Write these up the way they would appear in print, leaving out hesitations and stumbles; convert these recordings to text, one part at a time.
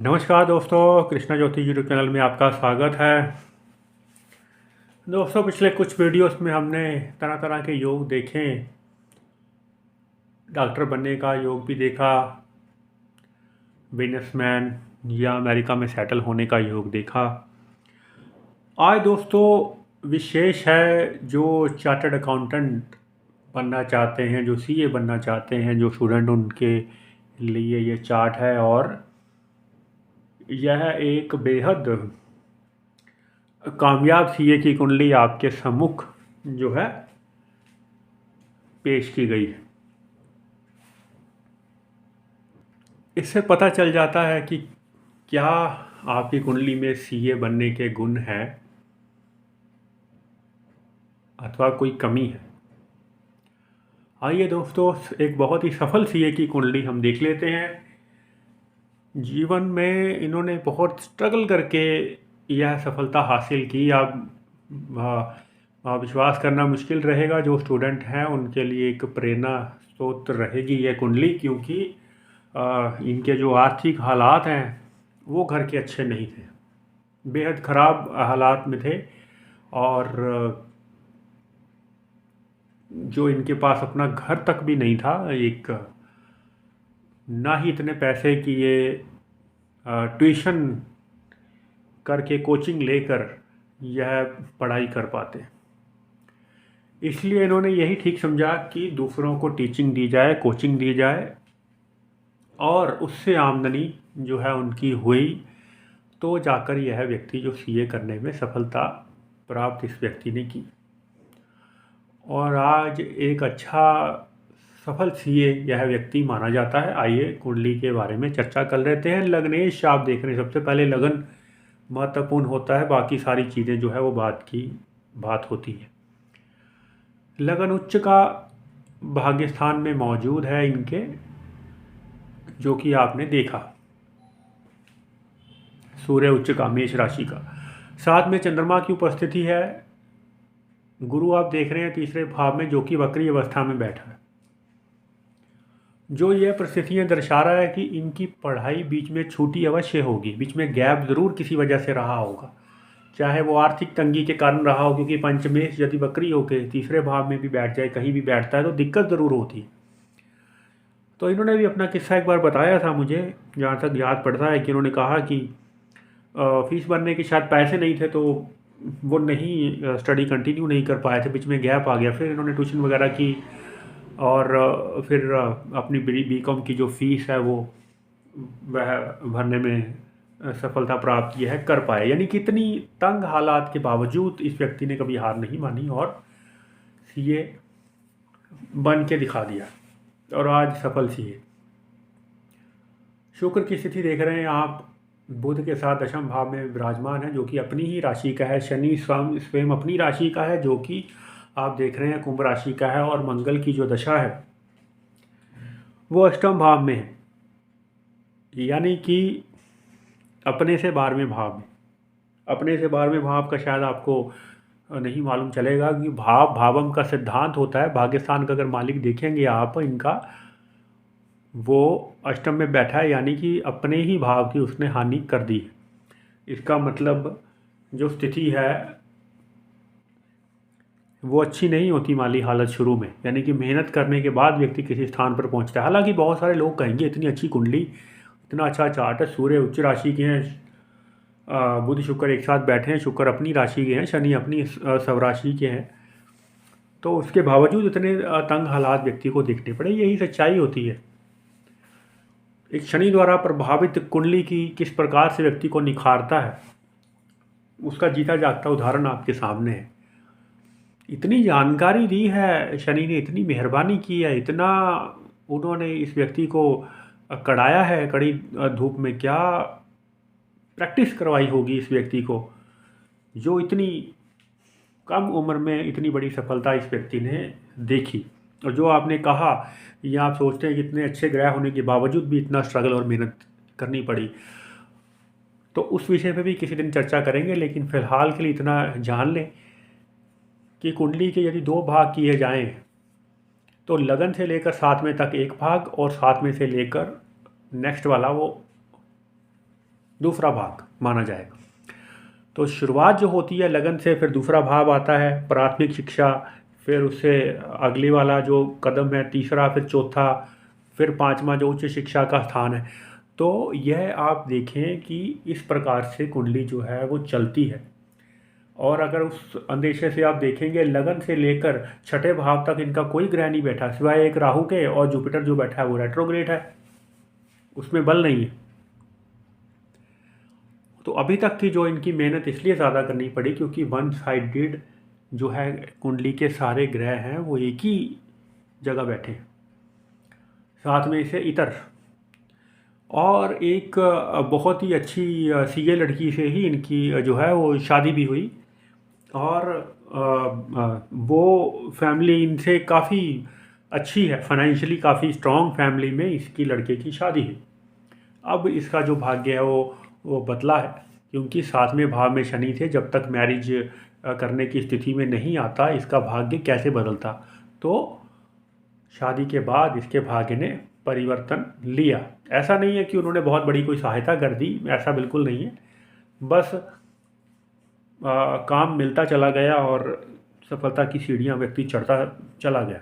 नमस्कार दोस्तों, कृष्णा ज्योति YouTube channel में आपका स्वागत है। दोस्तों, पिछले कुछ वीडियोस में हमने तरह तरह के योग देखे। डॉक्टर बनने का योग भी देखा, बिजनेसमैन या अमेरिका में सेटल होने का योग देखा। आज दोस्तों विशेष है जो चार्टर्ड अकाउंटेंट बनना चाहते हैं, जो सीए बनना चाहते हैं, जो स्टूडेंट, उनके लिए ये चार्ट है। और यह एक बेहद कामयाब सीए की कुंडली आपके सम्मुख जो है पेश की गई है। इससे पता चल जाता है कि क्या आपकी कुंडली में सीए बनने के गुण हैं अथवा कोई कमी है। आइए दोस्तों, एक बहुत ही सफल सीए की कुंडली हम देख लेते हैं। जीवन में इन्होंने बहुत स्ट्रगल करके यह सफलता हासिल की। आप विश्वास करना मुश्किल रहेगा, जो स्टूडेंट हैं उनके लिए एक प्रेरणा स्रोत रहेगी यह कुंडली, क्योंकि इनके जो आर्थिक हालात हैं वो घर के अच्छे नहीं थे, बेहद ख़राब हालात में थे। और जो इनके पास अपना घर तक भी नहीं था, एक ना ही इतने पैसे कि ये ट्यूशन करके, कोचिंग लेकर यह पढ़ाई कर पाते। इसलिए इन्होंने यही ठीक समझा कि दूसरों को टीचिंग दी जाए, कोचिंग दी जाए, और उससे आमदनी जो है उनकी हुई, तो जाकर यह व्यक्ति जो सीए करने में सफलता प्राप्त इस व्यक्ति ने की। और आज एक अच्छा सफल सीए यह व्यक्ति माना जाता है। आइए कुंडली के बारे में चर्चा कर लेते हैं। लग्नेश आप देख रहे हैं, सबसे पहले लगन महत्वपूर्ण होता है, बाकी सारी चीज़ें जो है वो बात होती है। लगन उच्च का भाग्य स्थान में मौजूद है इनके, जो कि आपने देखा, सूर्य उच्च का मेष राशि का। साथ में चंद्रमा की उपस्थिति है। गुरु आप देख रहे हैं तीसरे भाव में, जो कि वक्री अवस्था में बैठा है। जो यह परिस्थितियाँ दर्शा रहा है कि इनकी पढ़ाई बीच में छूटी अवश्य होगी, बीच में गैप ज़रूर किसी वजह से रहा होगा, चाहे वो आर्थिक तंगी के कारण रहा हो, क्योंकि पंचमेश यदि वक्री होकर तीसरे भाव में भी बैठ जाए, कहीं भी बैठता है, तो दिक्कत ज़रूर होती है। तो इन्होंने भी अपना किस्सा एक बार बताया था मुझे, जहाँ तक याद पड़ता है कि इन्होंने कहा कि फीस भरने के शायद पैसे नहीं थे, तो वो नहीं स्टडी कंटिन्यू नहीं कर पाए थे, बीच में गैप आ गया। फिर इन्होंने ट्यूशन वगैरह की, और फिर अपनी बीकॉम की जो फीस है वो वह भरने में सफलता प्राप्त की है, कर पाए। यानी कि इतनी तंग हालात के बावजूद इस व्यक्ति ने कभी हार नहीं मानी और सीए बन के दिखा दिया, और आज सफल सीए। शुक्र की स्थिति देख रहे हैं आप, बुध के साथ दशम भाव में विराजमान है, जो कि अपनी ही राशि का है। शनि स्वयं अपनी राशि का है, जो कि आप देख रहे हैं कुंभ राशि का है। और मंगल की जो दशा है वो अष्टम भाव में है, यानी कि अपने से 12वें भाव में। अपने से 12वें भाव का शायद आपको नहीं मालूम चलेगा कि भावम का सिद्धांत होता है। भाग्यस्थान का अगर मालिक देखेंगे आप इनका, वो अष्टम में बैठा है, यानी कि अपने ही भाव की उसने हानि कर दी। इसका मतलब जो स्थिति है वो अच्छी नहीं होती माली हालत शुरू में, यानी कि मेहनत करने के बाद व्यक्ति किसी स्थान पर पहुंचता है। हालांकि बहुत सारे लोग कहेंगे इतनी अच्छी कुंडली, इतना अच्छा चार्ट है, सूर्य उच्च राशि के हैं, बुध शुक्र एक साथ बैठे हैं, शुक्र अपनी राशि के हैं, शनि अपनी स्वराशि के हैं, तो उसके बावजूद इतने तंग हालात व्यक्ति को देखने पड़े। यही सच्चाई होती है। एक शनि द्वारा प्रभावित कुंडली की किस प्रकार से व्यक्ति को निखारता है, उसका जीता जागता उदाहरण आपके सामने है। इतनी जानकारी दी है शनि ने, इतनी मेहरबानी की है, इतना उन्होंने इस व्यक्ति को कढ़ाया है कड़ी धूप में। क्या प्रैक्टिस करवाई होगी इस व्यक्ति को, जो इतनी कम उम्र में इतनी बड़ी सफलता इस व्यक्ति ने देखी। और जो आपने कहा, ये आप सोचते हैं कि इतने अच्छे ग्रह होने के बावजूद भी इतना स्ट्रगल और मेहनत करनी पड़ी, तो उस विषय पे भी किसी दिन चर्चा करेंगे। लेकिन फिलहाल के लिए इतना जान लें कि कुंडली के यदि 2 भाग किए जाएं, तो लगन से लेकर 7वें तक एक भाग, और 7वें से लेकर नेक्स्ट वाला वो दूसरा भाग माना जाएगा। तो शुरुआत जो होती है लगन से, फिर दूसरा भाव आता है प्राथमिक शिक्षा, फिर उससे अगली वाला जो कदम है तीसरा, फिर चौथा, फिर पांचवा जो उच्च शिक्षा का स्थान है। तो यह आप देखें कि इस प्रकार से कुंडली जो है वो चलती है। और अगर उस अंदेशे से आप देखेंगे लगन से लेकर छठे भाव तक इनका कोई ग्रह नहीं बैठा सिवाय एक राहु के, और जुपिटर जो बैठा है वो रेट्रोग्रेड है, उसमें बल नहीं है। तो अभी तक की जो इनकी मेहनत इसलिए ज़्यादा करनी पड़ी क्योंकि वन साइडेड जो है कुंडली के सारे ग्रह हैं वो एक ही जगह बैठे हैं, साथ में इसे इतर। और एक बहुत ही अच्छी सीए लड़की से ही इनकी जो है वो शादी भी हुई, और वो फैमिली इनसे काफ़ी अच्छी है, फाइनेंशियली काफ़ी स्ट्रॉन्ग फैमिली में इसकी लड़के की शादी है। अब इसका जो भाग्य है वो बदला है, क्योंकि सातवें भाव में शनि थे, जब तक मैरिज करने की स्थिति में नहीं आता इसका भाग्य कैसे बदलता। तो शादी के बाद इसके भाग्य ने परिवर्तन लिया। ऐसा नहीं है कि उन्होंने बहुत बड़ी कोई सहायता कर दी, ऐसा बिल्कुल नहीं है, बस काम मिलता चला गया और सफलता की सीढ़ियाँ व्यक्ति चढ़ता चला गया।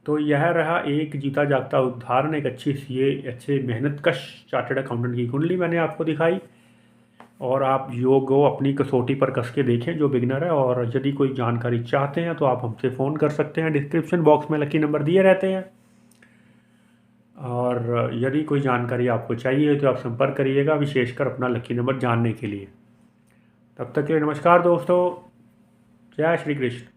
तो यह रहा एक जीता जागता उदाहरण, एक अच्छी सीए, अच्छे मेहनतकश चार्टर्ड अकाउंटेंट की कुंडली मैंने आपको दिखाई। और आप योग को अपनी कसौटी पर कस के देखें जो बिगनर है। और यदि कोई जानकारी चाहते हैं तो आप हमसे फ़ोन कर सकते हैं, डिस्क्रिप्शन बॉक्स में लकी नंबर दिए रहते हैं। और यदि कोई जानकारी आपको चाहिए तो आप संपर्क करिएगा, विशेषकर अपना लकी नंबर जानने के लिए। तब तक के लिए नमस्कार दोस्तों, जय श्री कृष्ण।